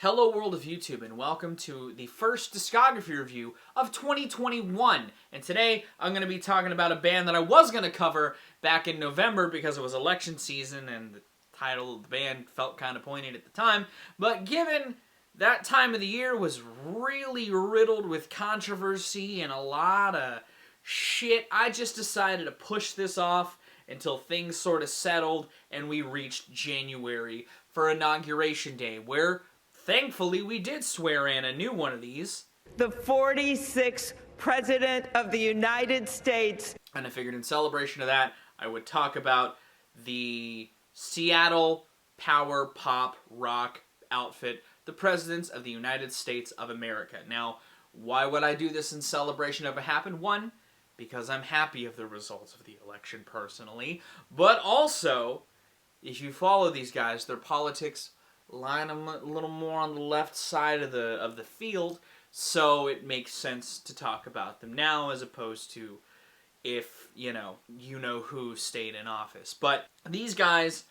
Hello world of YouTube, and welcome to the first discography review of 2021. And today I'm going to be talking about a band that I was going to cover back in November because it was election season and the title of the band felt kind of poignant at the time. But given that time of the year was really riddled with controversy and a lot of shit, I just decided to push this off until things sort of settled and we reached January for Inauguration Day, where thankfully we did swear in a new one of these. The 46th President of the United States. And I figured in celebration of that, I would talk about the Seattle power pop rock outfit, the Presidents of the United States of America. Now, why would I do this in celebration of what happened? One, because I'm happy of the results of the election personally, but also, if you follow these guys, their politics line them a little more on the left side of the field, so it makes sense to talk about them now as opposed to if, you know who stayed in office. But these guys,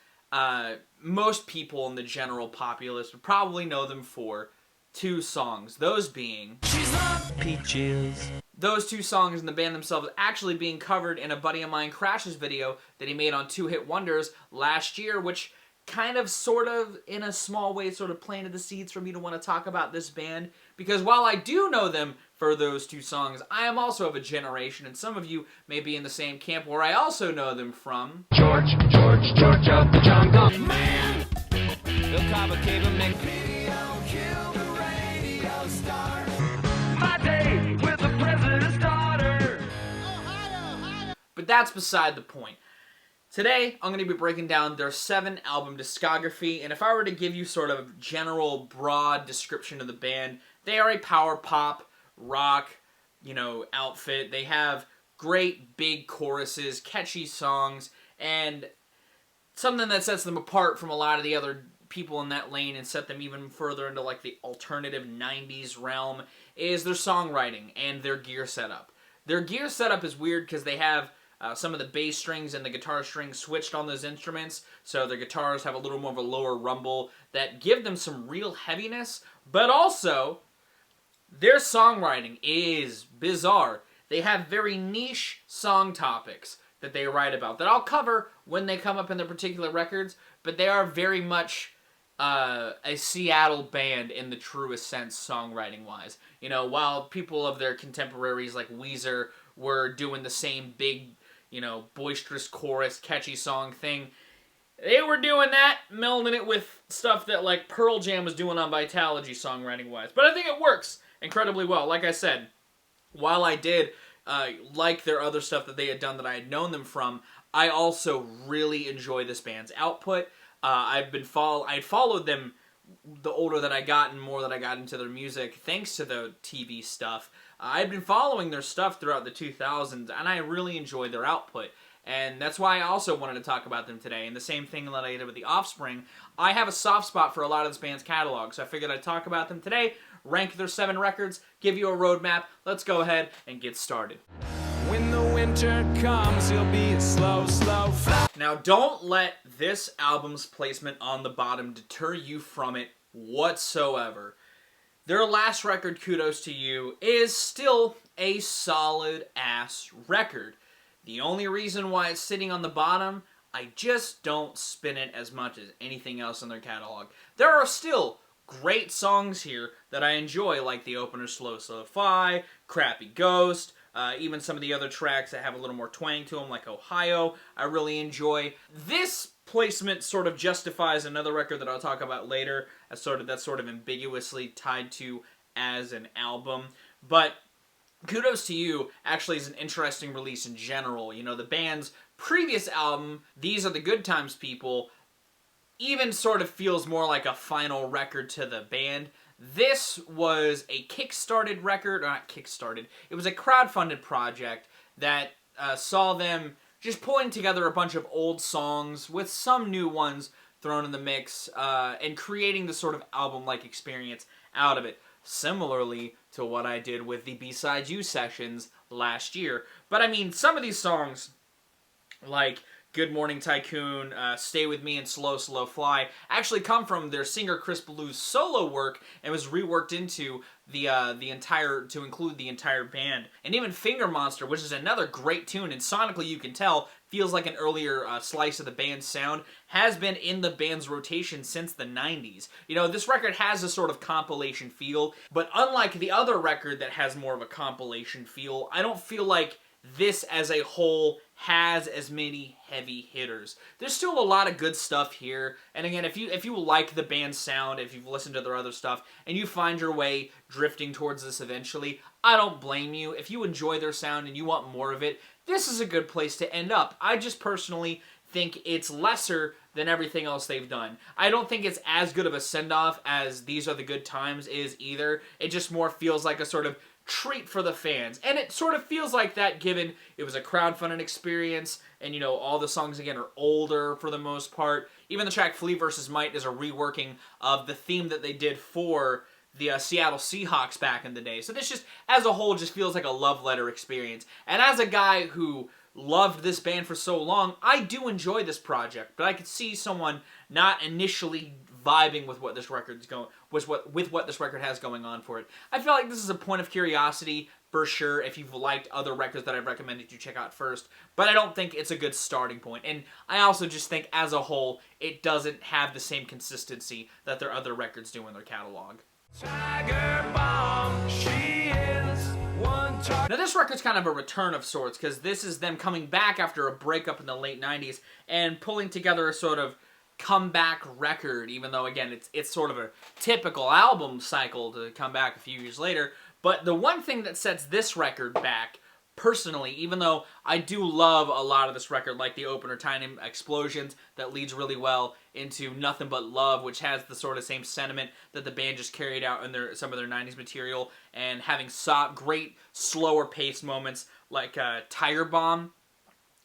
most people in the general populace would probably know them for two songs, those being She's Love Peaches. Those two songs and the band themselves actually being covered in a buddy of mine Crash's video that he made on Two Hit Wonders last year, which kind of, sort of, in a small way, sort of planted the seeds for me to want to talk about this band, because while I do know them for those two songs, I am also of a generation, and some of you may be in the same camp, where I also know them from George of the Jungle. Man, they'll complicate them, make video, kill the radio star. My day with the president's daughter. Ohio. But that's beside the point. Today, I'm going to be breaking down their 7-album discography, and if I were to give you sort of a general, broad description of the band, they are a power pop, rock, outfit. They have great big choruses, catchy songs, and something that sets them apart from a lot of the other people in that lane and set them even further into like the alternative 90s realm is their songwriting and their gear setup. Their gear setup is weird because they have some of the bass strings and the guitar strings switched on those instruments, so their guitars have a little more of a lower rumble that give them some real heaviness, but also, their songwriting is bizarre. They have very niche song topics that they write about, that I'll cover when they come up in their particular records, but they are very much a Seattle band in the truest sense, songwriting-wise. While people of their contemporaries like Weezer were doing the same big, boisterous chorus, catchy song thing, they were doing that, melding it with stuff that, like, Pearl Jam was doing on Vitalogy songwriting-wise. But I think it works incredibly well. Like I said, while I did like their other stuff that they had done that I had known them from, I also really enjoy this band's output. I'd followed them the older that I got and more that I got into their music, thanks to the TV stuff. I'd been following their stuff throughout the 2000s, and I really enjoyed their output. And that's why I also wanted to talk about them today. And the same thing that I did with The Offspring, I have a soft spot for a lot of this band's catalog, so I figured I'd talk about them today, rank their 7 records, give you a roadmap. Let's go ahead and get started. When the winter comes, you'll be a slow fly. Now, don't let this album's placement on the bottom deter you from it whatsoever. Their last record, Kudos to You, is still a solid-ass record. The only reason why it's sitting on the bottom, I just don't spin it as much as anything else in their catalog. There are still great songs here that I enjoy, like the opener Slow Fi, Crappy Ghost, even some of the other tracks that have a little more twang to them, like Ohio, I really enjoy. This placement sort of justifies another record that I'll talk about later, that's sort of ambiguously tied to as an album. But Kudos to You actually is an interesting release in general. The band's previous album, These Are the Good Times People, even sort of feels more like a final record to the band. This was a kickstarted record, or not kickstarted, it was a crowdfunded project that saw them just pulling together a bunch of old songs with some new ones thrown in the mix, and creating the sort of album-like experience out of it, similarly to what I did with the B-Side You sessions last year. But I mean, some of these songs, like Good Morning Tycoon, Stay With Me, and Slow Slow Fly actually come from their singer Chris Ballou's solo work and was reworked into to include the entire band. And even Finger Monster, which is another great tune, and sonically you can tell feels like an earlier slice of the band's sound, has been in the band's rotation since the 90s. You know, this record has a sort of compilation feel, but unlike the other record that has more of a compilation feel, I don't feel like this as a whole has as many heavy hitters. There's still a lot of good stuff here, and again, if you like the band's sound, if you've listened to their other stuff, and you find your way drifting towards this eventually, I don't blame you. If you enjoy their sound and you want more of it, this is a good place to end up. I just personally think it's lesser than everything else they've done. I don't think it's as good of a send-off as These Are the Good Times is either. It just more feels like a sort of treat for the fans, and it sort of feels like that given it was a crowdfunding experience, and you know, all the songs again are older for the most part. Even the track Flea vs. Might is a reworking of the theme that they did for the Seattle Seahawks back in the day. So this just, as a whole, just feels like a love letter experience. And as a guy who loved this band for so long, I do enjoy this project, but I could see someone not initially vibing with what this record's going with what this record has going on for it. I feel like this is a point of curiosity for sure if you've liked other records that I've recommended you check out first, but I don't think it's a good starting point. And I also just think as a whole it doesn't have the same consistency that their other records do in their catalog. Tiger Bomb, she is one now this record's kind of a return of sorts, because this is them coming back after a breakup in the late 90s and pulling together a sort of comeback record, even though again it's sort of a typical album cycle to come back a few years later. But the one thing that sets this record back, personally, even though I do love a lot of this record, like the opener Tiny Explosions that leads really well into Nothing But Love, which has the sort of same sentiment that the band just carried out in some of their 90s material, and having great slower paced moments like Tire Bomb,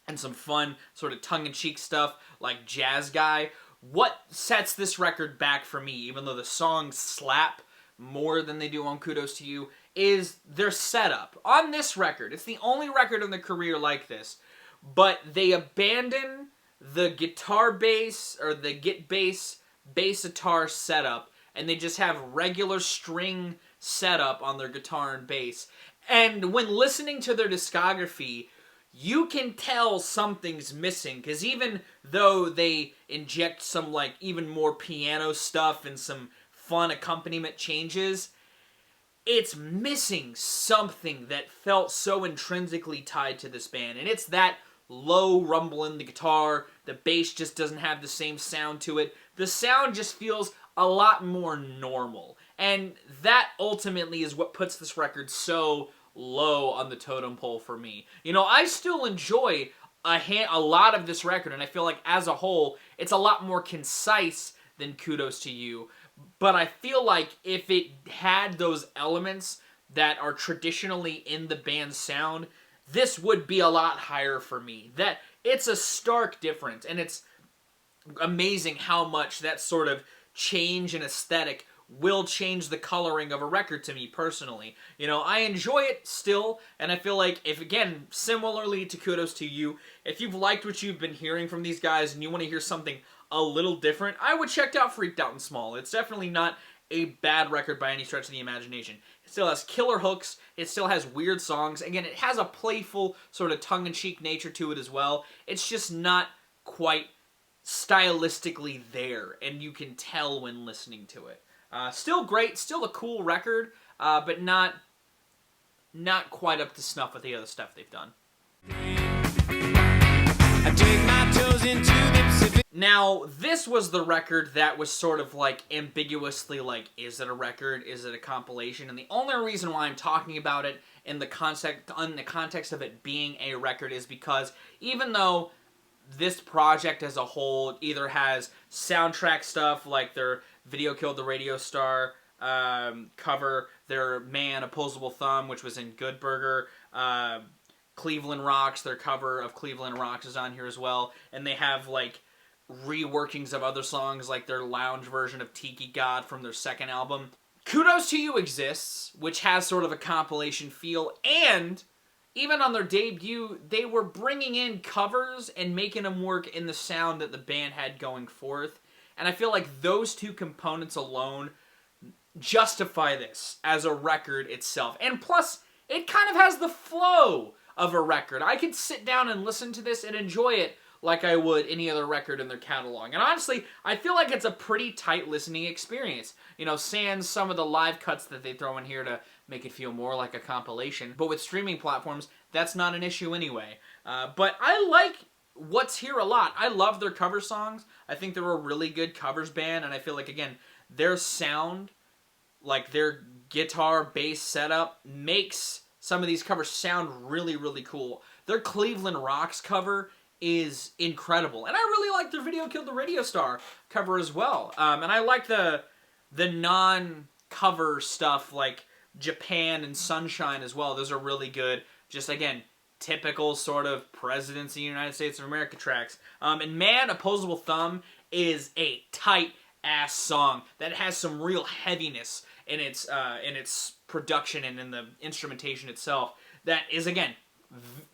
and some fun sort of tongue-in-cheek stuff like Jazz Guy. What sets this record back for me, even though the songs slap more than they do on Kudos to You, is their setup. On this record, it's the only record in their career like this, but they abandon the guitar bass, or the git bass guitar setup, and they just have regular string setup on their guitar and bass. And when listening to their discography, you can tell something's missing, because even though they inject some like even more piano stuff and some fun accompaniment changes, it's missing something that felt so intrinsically tied to this band. And it's that low rumble in the guitar, the bass just doesn't have the same sound to it. The sound just feels a lot more normal. And that ultimately is what puts this record so low on the totem pole for me. You know, I still enjoy a lot of this record, and I feel like as a whole, it's a lot more concise than Kudos to You. But I feel like if it had those elements that are traditionally in the band's sound, this would be a lot higher for me. That it's a stark difference, and it's amazing how much that sort of change in aesthetic will change the coloring of a record to me personally. You know, I enjoy it still, and I feel like if, again, similarly to Kudos to You, if you've liked what you've been hearing from these guys and you want to hear something a little different, I would check out Freaked Out and Small. It's definitely not a bad record by any stretch of the imagination. It still has killer hooks, it still has weird songs, again, it has a playful sort of tongue-in-cheek nature to it as well. It's just not quite stylistically there, and you can tell when listening to it. Still great, still a cool record, but not quite up to snuff with the other stuff they've done. I dig my toes into the Pacific. Now, this was the record that was sort of like ambiguously like, is it a record? Is it a compilation? And the only reason why I'm talking about it in the context of it being a record is because even though this project as a whole either has soundtrack stuff like their Video Killed the Radio Star cover, their Man, Opposable Thumb, which was in Good Burger, Cleveland Rocks, their cover of Cleveland Rocks is on here as well, and they have like reworkings of other songs like their lounge version of Tiki God from their second album. Kudos to You exists, which has sort of a compilation feel, and even on their debut, they were bringing in covers and making them work in the sound that the band had going forth. And I feel like those two components alone justify this as a record itself. And plus, it kind of has the flow of a record. I could sit down and listen to this and enjoy it like I would any other record in their catalog. And honestly, I feel like it's a pretty tight listening experience. You know, sans some of the live cuts that they throw in here to make it feel more like a compilation. But with streaming platforms, that's not an issue anyway. But I like what's here a lot. I love their cover songs. I think they're a really good covers band, and I feel like, again, their sound, like their guitar bass setup, makes some of these covers sound really, really cool. Their Cleveland Rocks cover is incredible, and I really like their Video Killed the Radio Star cover as well. And I like the non-cover stuff like Japan and Sunshine as well. Those are really good. Just, again, typical sort of Presidents of the United States of America tracks. And man, Opposable Thumb is a tight-ass song that has some real heaviness in its production and in the instrumentation itself. That is, again,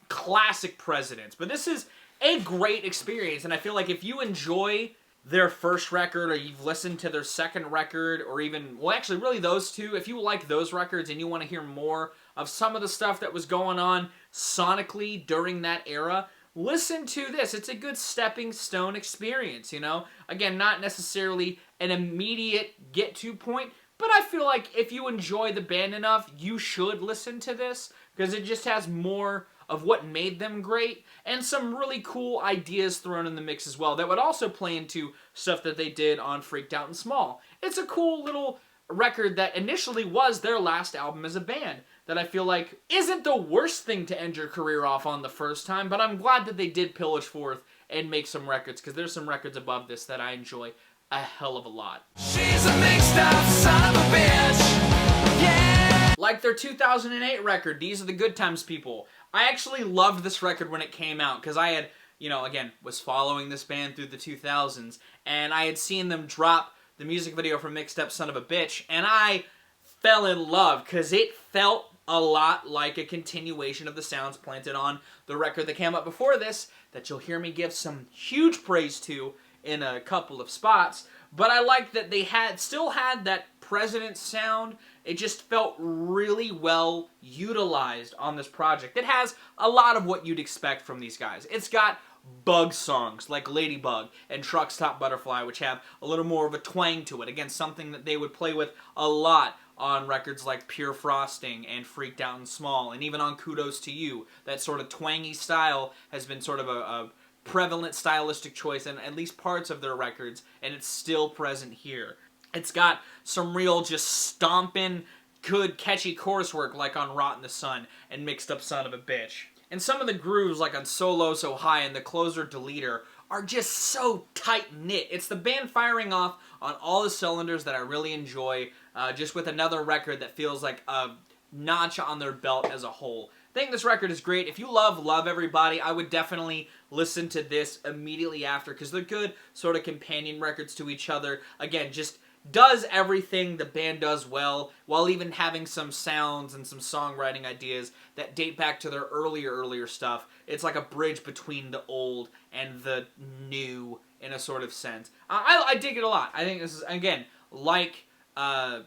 classic Presidents. But this is a great experience, and I feel like if you enjoy their first record, or you've listened to their second record, or even, well, actually, really those two, if you like those records and you want to hear more of some of the stuff that was going on sonically during that era, listen to this. It's a good stepping stone experience, you know? Again, not necessarily an immediate get-to point, but I feel like if you enjoy the band enough, you should listen to this, because it just has more of what made them great, and some really cool ideas thrown in the mix as well that would also play into stuff that they did on Freaked Out and Small. It's a cool little record that initially was their last album as a band that I feel like isn't the worst thing to end your career off on the first time, but I'm glad that they did pillage forth and make some records, because there's some records above this that I enjoy a hell of a lot. She's a mixed up son of a bitch, yeah! Like their 2008 record, These Are the Good Times People. I actually loved this record when it came out, because I had, you know, again, was following this band through the 2000s, and I had seen them drop the music video for Mixed Up Son of a Bitch, and I fell in love, because it felt a lot like a continuation of the sounds planted on the record that came out before this, that you'll hear me give some huge praise to in a couple of spots. But I liked that they still had that President sound. It just felt really well utilized on this project. It has a lot of what you'd expect from these guys. It's got bug songs like Ladybug and Truck Stop Butterfly, which have a little more of a twang to it. Again, something that they would play with a lot on records like Pure Frosting and Freaked Out and Small, and even on Kudos to You. That sort of twangy style has been sort of a prevalent stylistic choice in at least parts of their records, and it's still present here. It's got some real just stomping, good, catchy chorus work like on Rot in the Sun and Mixed Up Son of a Bitch. And some of the grooves like on So Low, So High and the closer Deleter are just so tight-knit. It's the band firing off on all the cylinders that I really enjoy, just with another record that feels like a notch on their belt as a whole. I think this record is great. If you love Everybody, I would definitely listen to this immediately after, because they're good sort of companion records to each other. Again, just does everything the band does well, while even having some sounds and some songwriting ideas that date back to their earlier stuff. It's like a bridge between the old and the new in a sort of sense. I dig it a lot. I think this is, again, like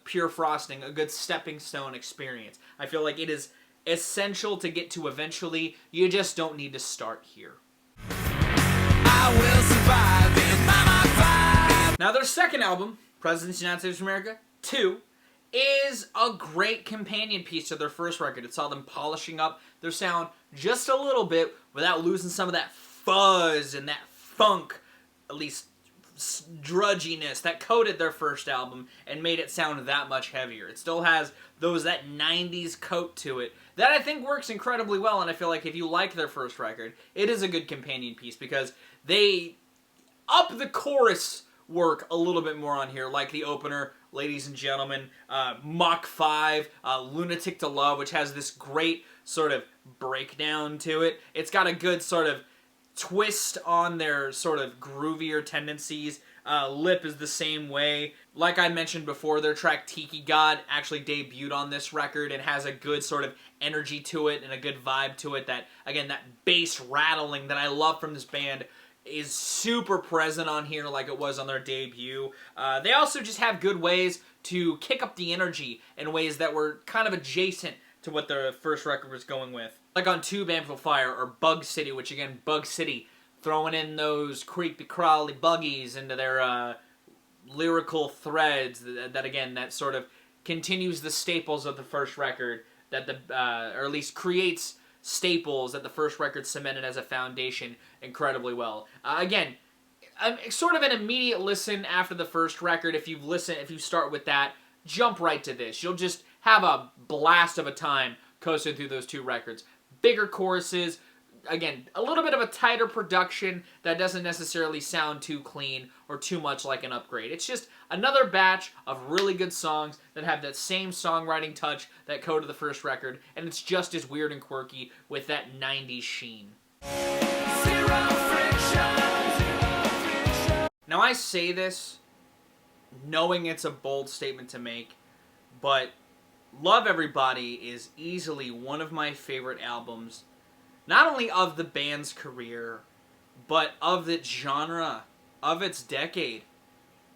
Pure Frosting, a good stepping stone experience. I feel like it is essential to get to eventually. You just don't need to start here. I will survive in my 5. Now, their second album, Presidents of the United States of America 2, is a great companion piece to their first record. It saw them polishing up their sound just a little bit without losing some of that fuzz and that funk, at least drudginess, that coated their first album and made it sound that much heavier. It still has that 90s coat to it that I think works incredibly well, and I feel like if you like their first record, it is a good companion piece, because they up the chorus work a little bit more on here, like the opener, Ladies and Gentlemen, Mach 5, Lunatic to Love, which has this great sort of breakdown to it. It's got a good sort of twist on their sort of groovier tendencies. Lip is the same way. Like I mentioned before, their track Tiki God actually debuted on this record and has a good sort of energy to it and a good vibe to it. That, again, that bass rattling that I love from this band is super present on here like it was on their debut. They also just have good ways to kick up the energy in ways that were kind of adjacent to what their first record was going with. Like on Tube Amplifier or Bug City, which again, Bug City, throwing in those creepy crawly buggies into their lyrical threads that again, that sort of continues the staples of the first record, that or at least creates staples that the first record cemented as a foundation incredibly well. Again, sort of an immediate listen after the first record. If you start with that, jump right to this. You'll just have a blast of a time coasting through those two records. Bigger choruses, again, a little bit of a tighter production that doesn't necessarily sound too clean or too much like an upgrade. It's just another batch of really good songs that have that same songwriting touch that coded the first record, and it's just as weird and quirky with that 90s sheen. Now I say this knowing it's a bold statement to make, but Love Everybody is easily one of my favorite albums, not only of the band's career, but of its genre, of its decade.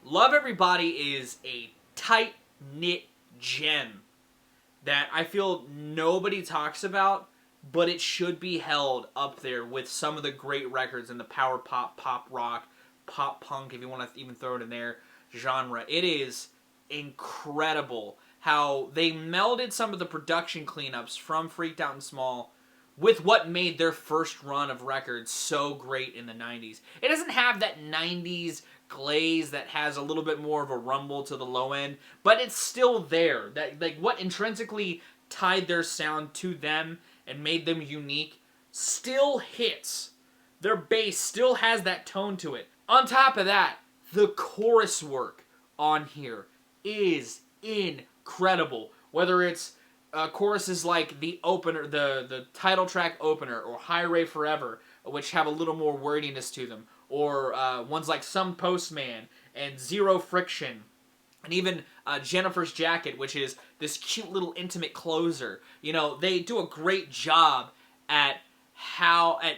Love Everybody is a tight-knit gem that I feel nobody talks about, but it should be held up there with some of the great records in the power pop, pop rock, pop punk, if you want to even throw it in there, genre. It is incredible how they melded some of the production cleanups from Freaked Out and Small with what made their first run of records so great in the 90s. It doesn't have that 90s glaze that has a little bit more of a rumble to the low end, but it's still there. That, like, what intrinsically tied their sound to them and made them unique still hits. Their bass still has that tone to it. On top of that, the chorus work on here is incredible. Whether it's choruses like the opener, the title track opener, or Highway Forever, which have a little more wordiness to them, or ones like Some Postman and Zero Friction, and even Jennifer's Jacket, which is this cute little intimate closer. You know, they do a great job at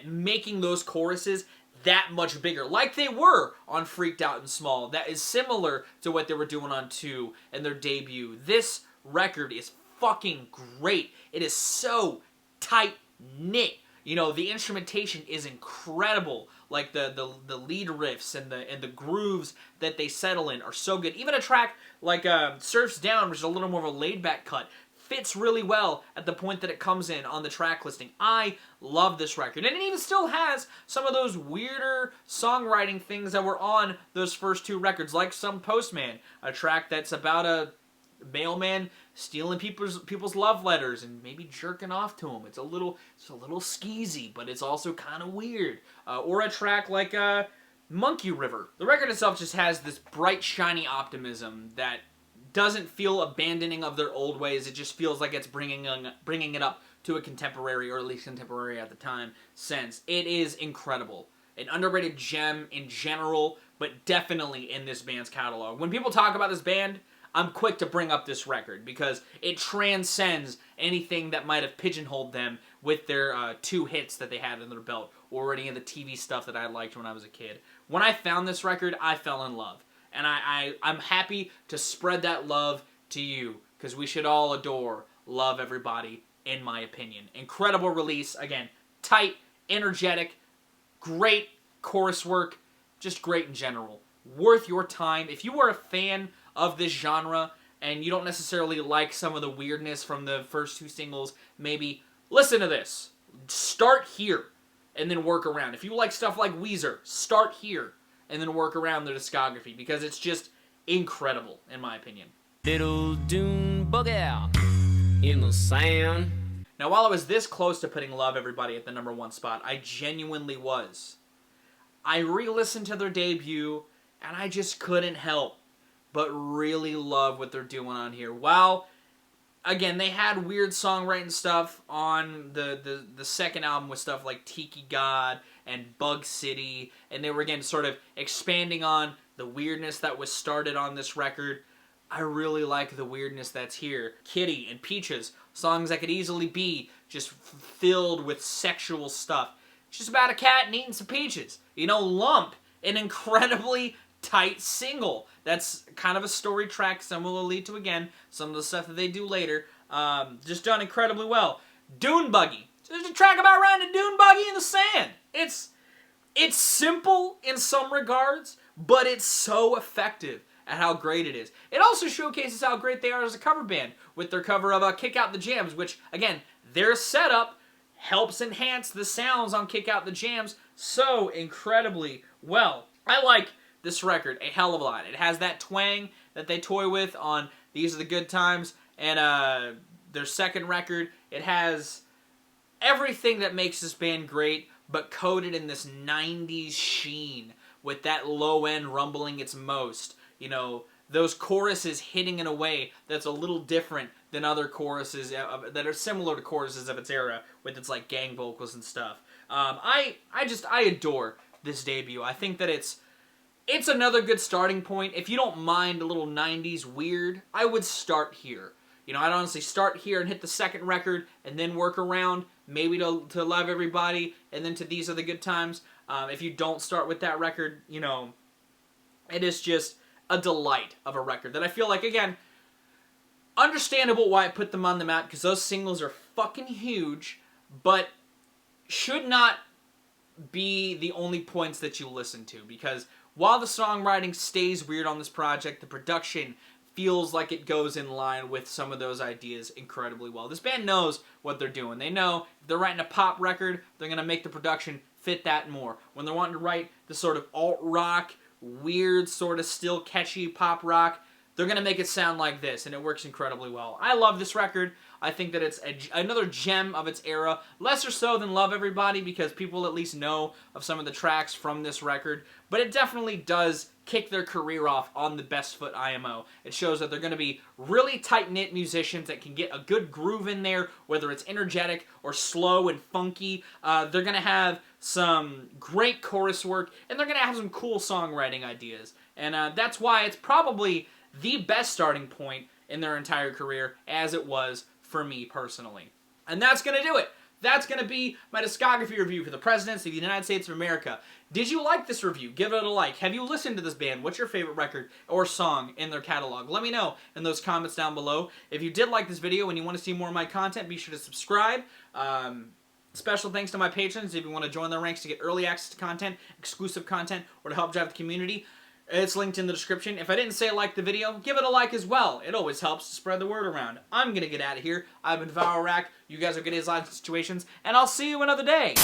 making those choruses that much bigger, like they were on Freaked Out and Small. That is similar to what they were doing on 2 and their debut. This record is fucking great. It is so tight-knit. You know, the instrumentation is incredible. Like the lead riffs and the grooves that they settle in are so good. Even a track like Surfs Down, which is a little more of a laid-back cut, fits really well at the point that it comes in on the track listing. I love this record. And it even still has some of those weirder songwriting things that were on those first two records, like Some Postman, a track that's about a mailman stealing people's love letters and maybe jerking off to them. It's a little skeezy, but it's also kind of weird. Or a track like Monkey River. The record itself just has this bright, shiny optimism that doesn't feel abandoning of their old ways. It just feels like it's bringing it up to a contemporary, or at least contemporary at the time, sense. It is incredible. An underrated gem in general, but definitely in this band's catalog. When people talk about this band, I'm quick to bring up this record because it transcends anything that might have pigeonholed them with their 2 hits that they had in their belt, or any of the TV stuff that I liked when I was a kid. When I found this record, I fell in love. And I'm happy to spread that love to you, because we should all adore Love Everybody, in my opinion. Incredible release. Again, tight, energetic, great chorus work, just great in general. Worth your time. If you are a fan of this genre, and you don't necessarily like some of the weirdness from the first 2 singles, maybe listen to this. Start here, and then work around. If you like stuff like Weezer, start here, and then work around the discography, because it's just incredible, in my opinion. Little Dune Buggy in the sand. Now, while I was this close to putting Love Everybody at the number 1 spot, I genuinely was. I re-listened to their debut, and I just couldn't help but really love what they're doing on here. While, again, they had weird songwriting stuff on the second album with stuff like Tiki God and Bug City, and they were, again, sort of expanding on the weirdness that was started on this record. I really like the weirdness that's here. Kitty and Peaches, songs that could easily be just filled with sexual stuff. It's just about a cat and eating some peaches. You know, Lump, an incredibly tight single. That's kind of a story track, similarly to, again, some of the stuff that they do later. Just done incredibly well. Dune Buggy. There's a track about riding a dune buggy in the sand. It's simple in some regards, but it's so effective at how great it is. It also showcases how great they are as a cover band with their cover of Kick Out the Jams, which, again, their setup helps enhance the sounds on Kick Out the Jams so incredibly well. I like this record a hell of a lot. It has that twang that they toy with on These Are the Good Times and their second record. It has everything that makes this band great, but coated in this 90s sheen with that low end rumbling its most. You know, those choruses hitting in a way that's a little different than other choruses that are similar to choruses of its era with its like gang vocals and stuff. I adore this debut. I think that it's another good starting point. If you don't mind a little 90s weird, I would start here. You know, I'd honestly start here and hit the second record and then work around, maybe to Love Everybody, and then to These Are the Good Times. If you don't start with that record, you know, it is just a delight of a record that I feel like, again, understandable why I put them on the map, because those singles are fucking huge, but should not be the only points that you listen to, because while the songwriting stays weird on this project, the production feels like it goes in line with some of those ideas incredibly well. This band knows what they're doing. They know if they're writing a pop record, they're going to make the production fit that more. When they're wanting to write the sort of alt-rock, weird, sort of still catchy pop rock, they're going to make it sound like this, and it works incredibly well. I love this record. I think that it's another gem of its era. Lesser so than Love Everybody, because people at least know of some of the tracks from this record, but it definitely does kick their career off on the best foot IMO. It shows that they're going to be really tight-knit musicians that can get a good groove in there, whether it's energetic or slow and funky. They're going to have some great chorus work, and they're going to have some cool songwriting ideas. And that's why it's probably the best starting point in their entire career, as it was for me personally. And that's going to do it. That's going to be my discography review for the Presidents of the United States of America. Did you like this review? Give it a like. Have you listened to this band? What's your favorite record or song in their catalog? Let me know in those comments down below. If you did like this video and you want to see more of my content, be sure to subscribe. Special thanks to my patrons if you want to join their ranks to get early access to content, exclusive content, or to help drive the community. It's linked in the description. If I didn't say like the video, give it a like as well. It always helps to spread the word around. I'm going to get out of here. I've been Valrack. You guys are getting his live situations, and I'll see you another day.